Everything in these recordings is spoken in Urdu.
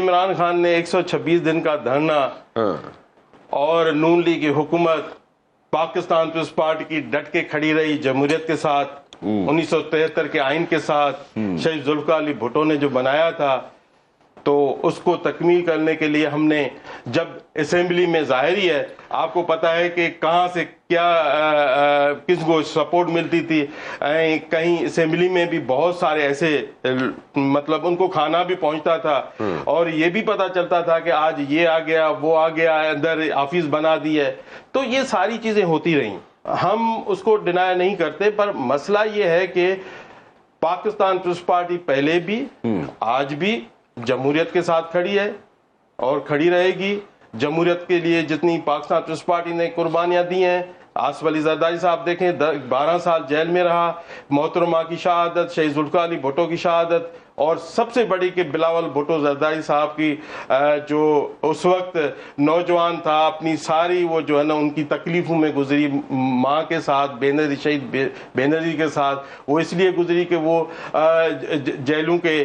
عمران خان نے 126 دن کا دھرنا اور نون لیگ کی حکومت پاکستان پیپلز پارٹی کی ڈٹ کے کھڑی رہی جمہوریت کے ساتھ 1973 کے آئین کے ساتھ شہید ذوالفقار علی بھٹو نے جو بنایا تھا، تو اس کو تکمیل کرنے کے لیے ہم نے جب اسمبلی میں ظاہری ہے آپ کو پتا ہے کہ کہاں سے کیا کس کو سپورٹ ملتی تھی، کہیں اسمبلی میں بھی بہت سارے ایسے مطلب ان کو کھانا بھی پہنچتا تھا اور یہ بھی پتا چلتا تھا کہ آج یہ آ گیا وہ آ گیا اندر آفس بنا دی ہے، تو یہ ساری چیزیں ہوتی رہیں، ہم اس کو ڈینائی نہیں کرتے، پر مسئلہ یہ ہے کہ پاکستان پیپلز پارٹی پہلے بھی آج بھی جمہوریت کے ساتھ کھڑی ہے اور کھڑی رہے گی۔ جمہوریت کے لیے جتنی پاکستان پیپلز پارٹی نے قربانیاں دی ہیں، آصف علی زرداری صاحب دیکھیں 12 سال جیل میں رہا، محترمہ کی شہادت، شہید ذوالفقار علی بھٹو کی شہادت، اور سب سے بڑی کہ بلاول بھٹو زرداری صاحب کی جو اس وقت نوجوان تھا، اپنی ساری وہ جو ہے نا ان کی تکلیفوں میں گزری، ماں کے ساتھ بینظیر شہید بینظیر کے ساتھ وہ اس لیے گزری کہ وہ جیلوں کے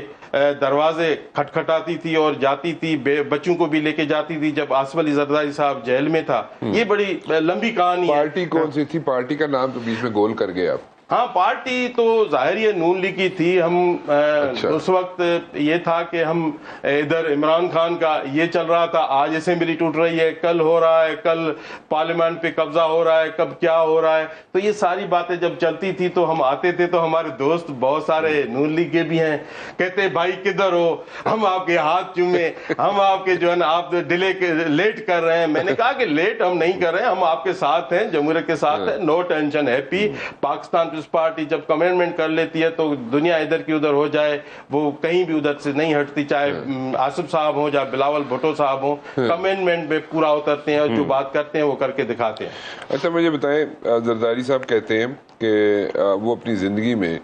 دروازے کھٹکھٹاتی تھی اور جاتی تھی، بچوں کو بھی لے کے جاتی تھی جب آصف علی زرداری صاحب جیل میں تھا۔ یہ بڑی لمبی کہانی ہے۔ پارٹی کون سی تھی؟ پارٹی کا نام تو بیچ میں گول کر گئے آپ۔ ہاں پارٹی تو ظاہر یہ نون لیگ کی تھی، ہم اس وقت یہ تھا کہ ہم ادھر عمران خان کا یہ چل رہا تھا، آج اسمبلی ٹوٹ رہی ہے، کل ہو رہا ہے، کل پارلیمنٹ پہ قبضہ ہو رہا ہے، کب کیا ہو رہا ہے، تو یہ ساری باتیں جب چلتی تھی تو ہم آتے تھے تو ہمارے دوست بہت سارے نون لیگ کے بھی ہیں، کہتے بھائی کدھر ہو، ہم آپ کے ہاتھ چومیں، ہم آپ کے جو ہے نا آپ لیٹ کر رہے ہیں۔ میں نے کہا کہ لیٹ ہم نہیں کر رہے ہیں، ہم آپ کے ساتھ ہیں، جمہوریت کے ساتھ ہیں، no tension, happy. Pakistan party جب کمنٹمنٹ کر لیتی ہے تو دنیا ادھر کی ادھر ہو جائے، وہ کہیں بھی ادھر سے نہیں ہٹتی، چاہے آصف صاحب ہوں یا بلاول بھٹو صاحب ہوں، کمنٹمنٹ پہ پورا اترتے ہیں اور جو بات کرتے ہیں وہ کر کے دکھاتے ہیں۔ اچھا مجھے بتائیں، زرداری صاحب کہتے ہیں کہ وہ اپنی زندگی میں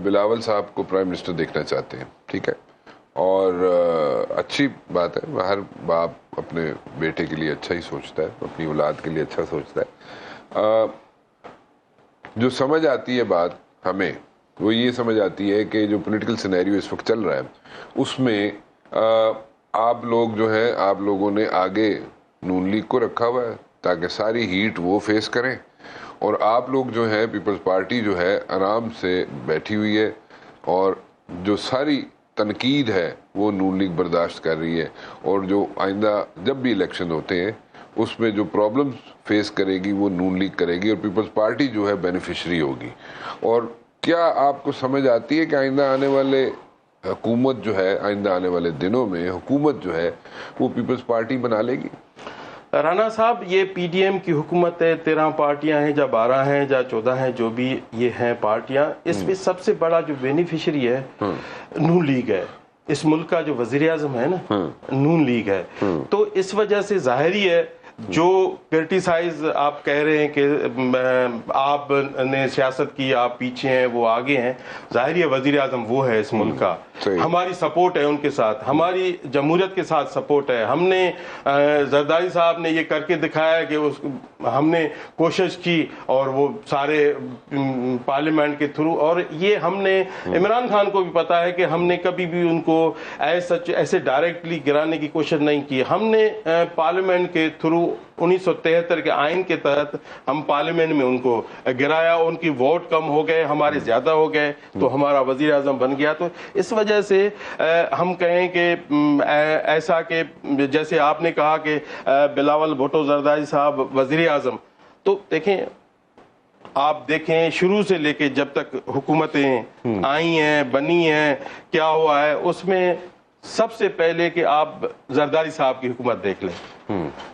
بلاول صاحب کو پرائم منسٹر دیکھنا چاہتے ہیں، ٹھیک ہے، اور اچھی بات ہے، ہر باپ اپنے بیٹے کے لیے اچھا ہی سوچتا ہے، اپنی اولاد کے لیے اچھا سوچتا ہے۔ جو سمجھ آتی ہے بات ہمیں وہ یہ سمجھ آتی ہے کہ جو پولیٹیکل سینیریو اس وقت چل رہا ہے اس میں آپ لوگ جو ہیں، آپ لوگوں نے آگے نون لیگ کو رکھا ہوا ہے تاکہ ساری ہیٹ وہ فیس کریں، اور آپ لوگ جو ہیں پیپلز پارٹی جو ہے آرام سے بیٹھی ہوئی ہے اور جو ساری تنقید ہے وہ نون لیگ برداشت کر رہی ہے، اور جو آئندہ جب بھی الیکشن ہوتے ہیں اس میں جو پرابلمز فیس کرے گی وہ نون لیگ کرے گی، اور پیپلز پارٹی جو ہے بینیفیشری ہوگی۔ اور کیا آپ کو سمجھ آتی ہے کہ آئندہ آنے والے حکومت جو ہے، آئندہ آنے والے دنوں میں حکومت جو ہے وہ پیپلز پارٹی بنا لے گی؟ رانا صاحب، یہ پی ڈی ایم کی حکومت ہے، 13 پارٹیاں ہیں، یا 12 ہیں یا 14 ہیں، جو بھی یہ ہیں پارٹیاں، اس میں سب سے بڑا جو بینیفیشری ہے نون لیگ ہے۔ اس ملک کا جو وزیر اعظم ہے نا نون لیگ ہے، تو اس وجہ سے ظاہری ہے جو کرٹیسائز آپ کہہ رہے ہیں کہ آپ نے سیاست کی، آپ پیچھے ہیں وہ آگے ہیں، ظاہری ہے وزیر اعظم وہ ہے اس ملک کا، ہماری سپورٹ ہے ان کے ساتھ، ہماری جمہوریت کے ساتھ سپورٹ ہے۔ ہم نے زرداری صاحب نے یہ کر کے دکھایا کہ ہم نے کوشش کی، اور وہ سارے پارلیمنٹ کے تھرو، اور یہ ہم نے عمران خان کو بھی پتا ہے کہ ہم نے کبھی بھی ان کو ایسے ڈائریکٹلی گرانے کی کوشش نہیں کی، ہم نے پارلیمنٹ کے تھرو 1973 کے آئین کے تحت ہم پارلیمنٹ میں ان کو گرایا، ان کی ووٹ کم ہو گئے، ہمارے زیادہ ہو گئے، تو ہمارا وزیر اعظم بن گیا۔ تو اس وجہ سے ہم کہیں کہ ایسا کہ جیسے آپ نے کہا کہ بلاول بھٹو زرداری صاحب وزیر اعظم، تو دیکھیں آپ دیکھیں شروع سے لے کے جب تک حکومتیں آئی ہیں، بنی ہیں، کیا ہوا ہے، اس میں سب سے پہلے کہ آپ زرداری صاحب کی حکومت دیکھ لیں،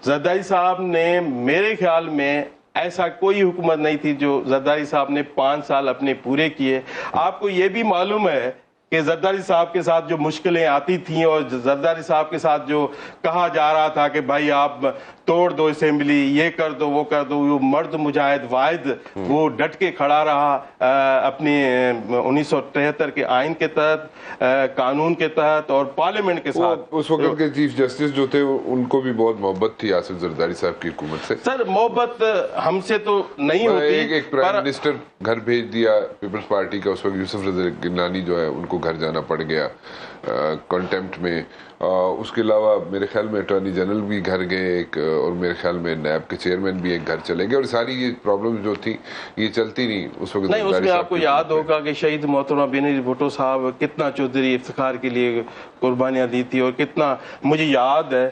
زرداری صاحب نے میرے خیال میں ایسا کوئی حکومت نہیں تھی جو زرداری صاحب نے 5 سال اپنے پورے کیے۔ آپ کو یہ بھی معلوم ہے کہ زرداری صاحب کے ساتھ جو مشکلیں آتی تھیں اور زرداری صاحب کے ساتھ جو کہا جا رہا تھا کہ بھائی آپ توڑ دو اسمبلی، یہ کر دو وہ کر دو، وہ مرد مجاہد واحد وہ ڈٹ کے کھڑا رہا اپنے 1973 کے آئین کے تحت، قانون کے تحت اور پارلیمنٹ کے ساتھ۔ اس وقت کے چیف جسٹس جو تھے ان کو بھی بہت محبت تھی آصف زرداری صاحب کی حکومت سے۔ سر محبت ہم سے تو نہیں ہوتی، ایک پرائم منسٹر گھر بھیج دیا پیپلز پارٹی کا، اس وقت یوسف رضا گنانی جو ہے ان کو گھر جانا پڑ گیا، کنٹمپٹ میں. اس کے علاوہ میرے خیال میں اٹارنی جنرل بھی گھر گئے ایک, اور میرے خیال میں نیب کے چیئرمین بھی ایک گھر چلے گئے, اور ساری یہ پرابلم جو تھی یہ چلتی نہیں اس وقت. نہیں, اس میں آپ کو یاد ہوگا کہ شہید محترمہ بینظیر بھٹو صاحب کتنا چودھری افتخار کے لیے قربانیاں دی تھی, اور کتنا مجھے یاد ہے.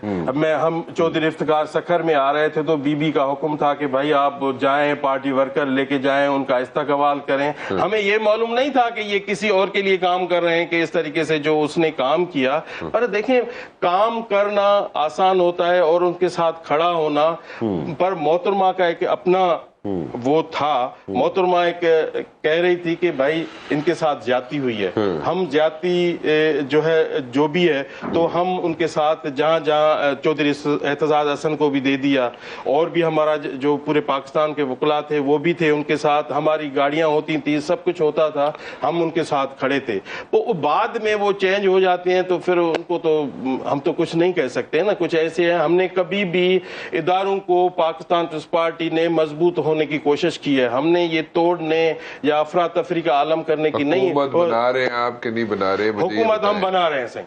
ہم چودھری افتخار سکھر میں آ رہے تھے تو بی بی کا حکم تھا کہ بھائی آپ جائیں, پارٹی ورکر لے کے جائیں, ان کا استقبال کریں. ہمیں یہ معلوم نہیں تھا کہ یہ کسی اور کے لیے کام کر رہے ہیں کہ اس طریقے سے جو اس نے کام کیا. پر دیکھیں, کام کرنا آسان ہوتا ہے اور ان کے ساتھ کھڑا ہونا, پر محترمہ کا ایک اپنا وہ تھا. محترمہ ایک کہہ رہی تھی کہ بھائی ان کے ساتھ زیادتی ہوئی ہے, ہم زیادتی جو ہے جو بھی ہے تو ہم ان کے ساتھ جہاں جہاں چودھری اعتزاز حسن کو بھی دے دیا, اور بھی ہمارا جو پورے پاکستان کے وکلاء تھے وہ بھی تھے ان کے ساتھ, ہماری گاڑیاں ہوتی تھیں, سب کچھ ہوتا تھا, ہم ان کے ساتھ کھڑے تھے. وہ بعد میں وہ چینج ہو جاتے ہیں تو پھر ان کو تو ہم تو کچھ نہیں کہہ سکتے نا. کچھ ایسے ہیں, ہم نے کبھی بھی اداروں کو پاکستان پیپلز پارٹی نے مضبوط ہونے کی کوشش کی ہے, ہم نے یہ توڑنے یا افراتفری کا عالم کرنے کی نہیں. حکومت بنا رہے ہیں آپ کہ نہیں بنا رہے؟ حکومت ہم بنا رہے ہیں سر,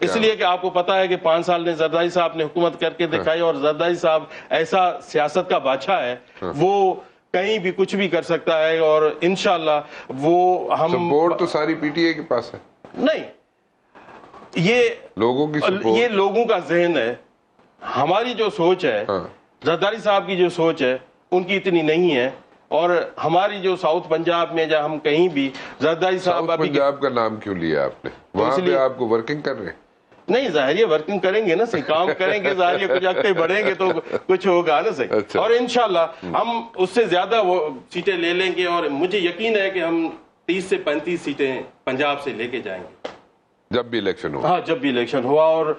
اس لیے کہ آپ کو پتا ہے کہ 5 سال میں زرداری صاحب نے حکومت کر کے دکھائی, اور زرداری صاحب ایسا سیاست کا بادشاہ ہے, وہ کہیں بھی کچھ بھی کر سکتا ہے, اور انشاءاللہ وہ ہم سپورٹ تو ساری پی ٹی اے کے پاس ہے. نہیں, یہ لوگوں کی سپورٹ, یہ لوگوں کا ذہن ہے. ہماری جو سوچ ہے, زرداری صاحب کی جو سوچ ہے ان کی اتنی نہیں ہے, اور ہماری جو ساؤتھ پنجاب میں جہاں ہم کہیں بھی زرداری صاحب ابھی پنجاب کا نام کیوں لیا آپ نے؟ وہاں پہ آپ کو ورکنگ کر رہے ہیں؟ نہیں, ظاہر ورکنگ کریں گے نا صحیح, کام کریں گے, ظاہر کچھ آگے بڑھیں گے تو کچھ ہوگا نا صحیح. اور انشاءاللہ ہم اس سے زیادہ وہ سیٹیں لے لیں گے, اور مجھے یقین ہے کہ ہم 30 سے 35 سیٹیں پنجاب سے لے کے جائیں گے جب بھی الیکشن ہو. ہاں, جب بھی الیکشن ہوا, اور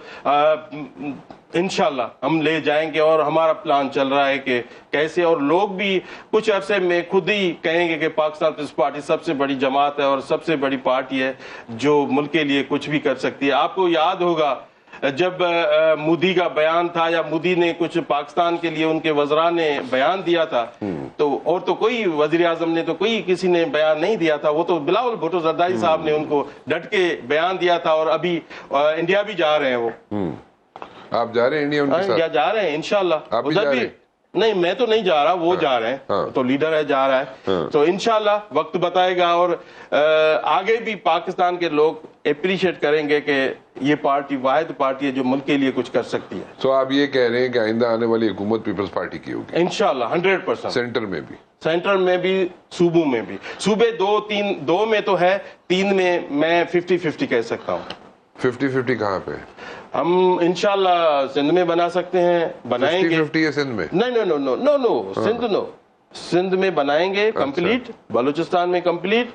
انشاءاللہ ہم لے جائیں گے. اور ہمارا پلان چل رہا ہے کہ کیسے, اور لوگ بھی کچھ عرصے میں خود ہی کہیں گے کہ پاکستان پیپلز پارٹی سب سے بڑی جماعت ہے اور سب سے بڑی پارٹی ہے جو ملک کے لیے کچھ بھی کر سکتی ہے. آپ کو یاد ہوگا جب مودی کا بیان تھا, یا مودی نے کچھ پاکستان کے لیے ان کے وزراء نے بیان دیا تھا, تو اور تو کوئی وزیر اعظم نے تو کوئی کسی نے بیان نہیں دیا تھا, وہ تو بلاول بھٹو زرداری صاحب نے ان کو ڈٹ کے بیان دیا تھا. اور ابھی انڈیا بھی جا رہے ہیں وہ. آپ جا رہے ہیں انڈیا ان کے ساتھ؟ جا رہے ہیں انشاءاللہ. آپ بھی جا رہے ہیں؟ نہیں, میں تو نہیں جا رہا, وہ جا رہے ہیں, تو لیڈر ہے جا رہا ہے, تو انشاءاللہ وقت بتائے گا. اور آگے بھی پاکستان کے لوگ اپریشیٹ کریں گے کہ یہ پارٹی واحد پارٹی ہے جو ملک کے لیے کچھ کر سکتی ہے. تو آپ یہ کہہ رہے ہیں کہ آئندہ آنے والی حکومت پیپلز پارٹی کی ہوگی انشاءاللہ 100%. سینٹر میں بھی؟ سینٹر میں بھی, صوبوں میں بھی. صوبے 2 میں تو ہے, 3 میں 50-50 کہہ سکتا ہوں. 50-50 کہاں پہ؟ ہم انشاءاللہ سندھ میں بنا سکتے ہیں, بنائیں گے. 50-50 ہے سندھ میں؟ نہیں, سندھ میں بنائیں گے کمپلیٹ, بلوچستان میں کمپلیٹ.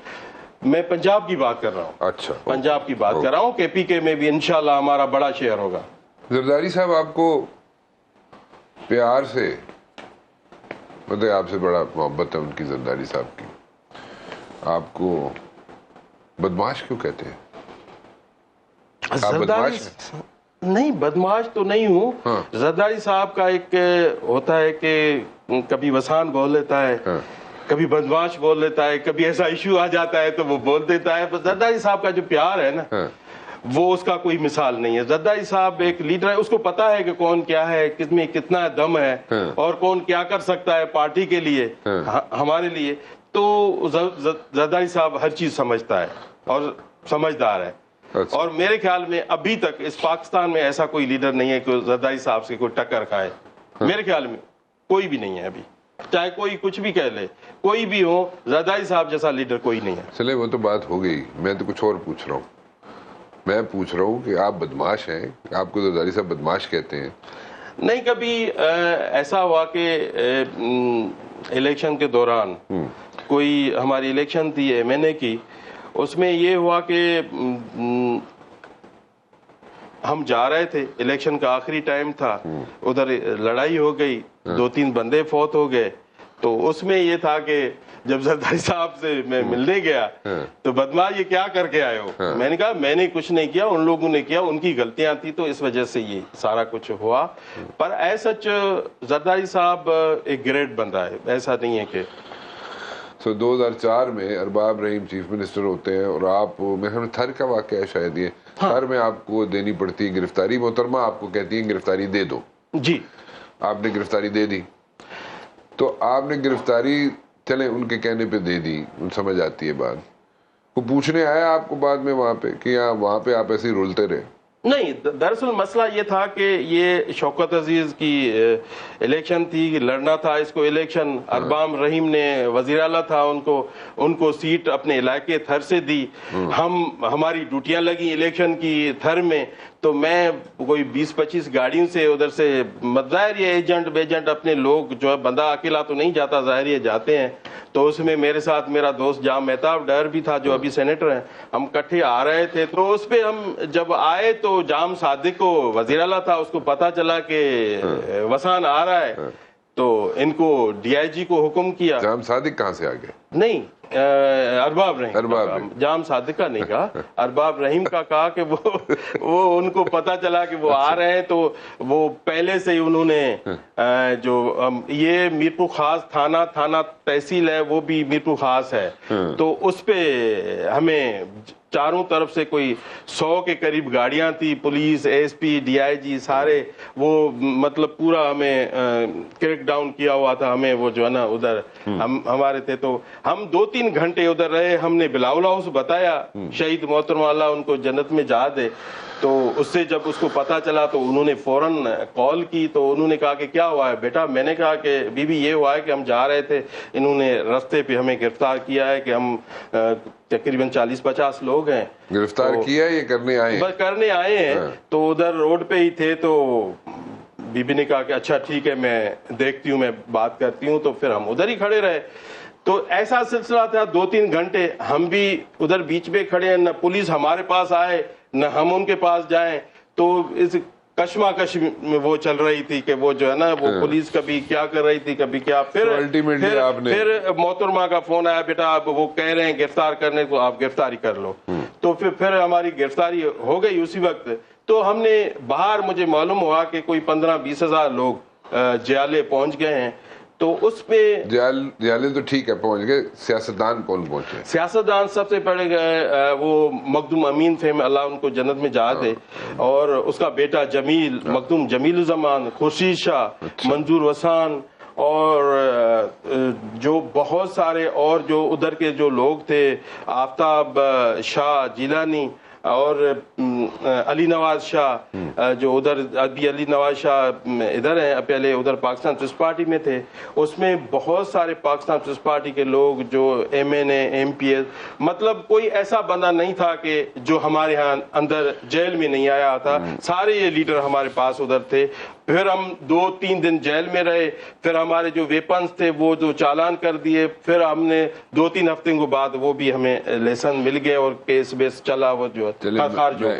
میں پنجاب کی بات کر رہا ہوں. اچھا, پنجاب کی بات کر رہا ہوں. کے پی کے میں بھی انشاءاللہ ہمارا بڑا شیئر ہوگا. زرداری صاحب, آپ کو پیار سے, مطلب آپ سے بڑا محبت ہے ان کی, زرداری صاحب کی, آپ کو بدماش کیوں کہتے ہیں؟ آپ بدماش ہیں؟ نہیں, بدماش تو نہیں ہوں. زرداری صاحب کا ایک ہوتا ہے کہ کبھی وسان بول لیتا ہے, کبھی بدماش بول لیتا ہے, کبھی ایسا ایشو آ جاتا ہے تو وہ بول دیتا ہے. زرداری صاحب کا جو پیار ہے نا, وہ اس کا کوئی مثال نہیں ہے. زرداری صاحب ایک لیڈر ہے, اس کو پتا ہے کہ کون کیا ہے, کس میں کتنا دم ہے, اور کون کیا کر سکتا ہے پارٹی کے لیے, ہمارے لیے. تو زرداری صاحب ہر چیز سمجھتا ہے اور سمجھدار ہے. اور میرے خیال میں ابھی تک اس پاکستان میں ایسا کوئی لیڈر نہیں ہے کہ زرداری صاحب سے کوئی ٹکر کھائے. میرے خیال میں کوئی بھی نہیں ہے ابھی, چاہے کوئی کچھ بھی کہہ لے, کوئی بھی ہو, زرداری صاحب جیسا لیڈر کوئی نہیں ہے. چلے, وہ تو بات ہو گئی. میں تو کچھ اور پوچھ رہا ہوں. میں پوچھ رہا ہوں کہ آپ بدماش ہیں, آپ کو زرداری صاحب بدماش کہتے ہیں؟ نہیں, کبھی ایسا ہوا کہ الیکشن کے دوران کوئی ہماری الیکشن تھی MNA کی, اس میں یہ ہوا کہ ہم جا رہے تھے, الیکشن کا آخری ٹائم تھا, ادھر لڑائی ہو گئی, 2-3 بندے فوت ہو گئے. تو اس میں یہ تھا کہ جب زرداری صاحب سے میں ملنے گیا تو بدماش یہ کیا کر کے آئے ہو؟ میں نے کہا میں نے کچھ نہیں کیا, ان لوگوں نے کیا, ان کی غلطیاں تھی, تو اس وجہ سے یہ سارا کچھ ہوا. پر ایسا زرداری صاحب ایک گریٹ بندہ ہے, ایسا نہیں ہے کہ. تو 2004 میں ارباب رحیم چیف منسٹر ہوتے ہیں، اور آپ میں تھر کا واقعہ ہے شاید یہ، تھر میں آپ کو دینی پڑتی ہے گرفتاری، محترمہ آپ کو کہتی ہیں گرفتاری دے دو، جی آپ نے گرفتاری دے دی، تو آپ نے گرفتاری چلیں ان کے کہنے پہ دے دی، ان سمجھ آتی ہے بات، وہ پوچھنے آیا آپ کو بعد میں وہاں پہ کہ وہاں پہ آپ ایسے ہی رولتے رہے؟ نہیں، دراصل مسئلہ یہ تھا کہ یہ شوکت عزیز کی الیکشن تھی، لڑنا تھا اس کو الیکشن، ارباب رحیم نے وزیر اعلیٰ تھا، ان کو سیٹ اپنے علاقے تھر سے دی، ہماری ڈیوٹیاں لگی الیکشن کی تھر میں، تو میں کوئی 20-25 گاڑیوں سے ادھر سے، ظاہر یہ ایجنٹ اپنے لوگ جو ہے، بندہ اکیلا تو نہیں جاتا، ظاہر یہ جاتے ہیں، تو اس میں میرے ساتھ میرا دوست جام مہتاب ڈر بھی تھا جو ابھی سینیٹر ہیں، ہم کٹھے آ رہے تھے، تو اس پہ ہم جب آئے تو جام صادق کو وزیر اعلیٰ تھا، اس کو پتا چلا کہ وسان آ رہا ہے، تو ان کو ڈی آئی جی کو حکم کیا۔ جام صادق کہاں سے آ گئے؟ نہیں، ارباب رحیم، جام صادق کا نہیں کہا، ارباب رحیم کا کہا کہ وہ ان کو پتا چلا کہ وہ آ رہے ہیں، تو وہ پہلے سے ہی انہوں نے جو یہ میرپور خاص تھانہ تحصیل ہے، وہ بھی میرپور خاص ہے، تو اس پہ ہمیں چاروں طرف سے کوئی 100 کے قریب گاڑیاں تھی، police, S P, D I G, سارے وہ مطلب پورا ہمیں کریک ڈاؤن کیا ہوا تھا، ہمیں وہ جو ہے نا ادھر ہمارے تھے، تو ہم 2-3 گھنٹے ادھر رہے، ہم نے بلاول ہاؤس بتایا، شہید محترم اللہ ان کو جنت میں جا دے، تو اس سے جب اس کو پتا چلا تو انہوں نے فوراً کال کی، تو انہوں نے کہا کہ کیا ہوا ہے بیٹا؟ میں نے کہا کہ بی بی یہ ہوا ہے کہ ہم جا رہے تھے، انہوں نے رستے پہ ہمیں گرفتار کیا ہے، کہ ہم تقریباً 40-50 لوگ ہیں گرفتار کیا، یہ کرنے آئے ہیں؟ بس کرنے آئے ہیں، تو ادھر روڈ پہ ہی تھے، تو بی بی نے کہا کہ اچھا ٹھیک ہے، میں دیکھتی ہوں، میں بات کرتی ہوں، تو پھر ہم ادھر ہی کھڑے رہے، تو ایسا سلسلہ تھا 2-3 گھنٹے، ہم بھی ادھر بیچ میں کھڑے ہیں، نہ پولیس ہمارے پاس آئے نہ ہم ان کے پاس جائیں، تو اس کشمکش میں وہ چل رہی تھی کہ وہ جو ہے نا وہ پولیس کبھی کیا کر رہی تھی، کبھی کیا، پھر محترمہ کا فون آیا، بیٹا آپ وہ کہہ رہے ہیں گرفتار کرنے کو، آپ گرفتاری کر لو، تو پھر ہماری گرفتاری ہو گئی اسی وقت، تو ہم نے باہر، مجھے معلوم ہوا کہ کوئی 15-20 ہزار لوگ جیالے پہنچ گئے ہیں، تو اس پہ جیالے تو ٹھیک ہے پہنچ گئے، سیاستدان کون پہنچے؟ سیاستدان سب سے پہلے گئے وہ مخدوم امین تھے، اللہ ان کو جنت میں جا دے، اور اس کا بیٹا جمیل، مخدوم جمیل الزمان، خورشید شاہ، منظور وسان، اور جو بہت سارے اور جو ادھر کے جو لوگ تھے، آفتاب شاہ جیلانی، اور علی نواز شاہ، جو ادھر ابھی علی نواز شاہ ادھر ہیں، پہلے ادھر پاکستان پیپلز پارٹی میں تھے، اس میں بہت سارے پاکستان پیپلز پارٹی کے لوگ جو ایم این اے، ایم پی ایس، مطلب کوئی ایسا بندہ نہیں تھا کہ جو ہمارے ہاں اندر جیل میں نہیں آیا تھا، سارے یہ لیڈر ہمارے پاس ادھر تھے، پھر ہم 2-3 دن جیل میں رہے، پھر ہمارے جو ویپنز تھے وہ جو چالان کر دیے، پھر ہم نے 2-3 ہفتے کے بعد وہ بھی ہمیں لیسن مل گئے، اور کیس بیس چلا، وہ جو خارج ہو گیا۔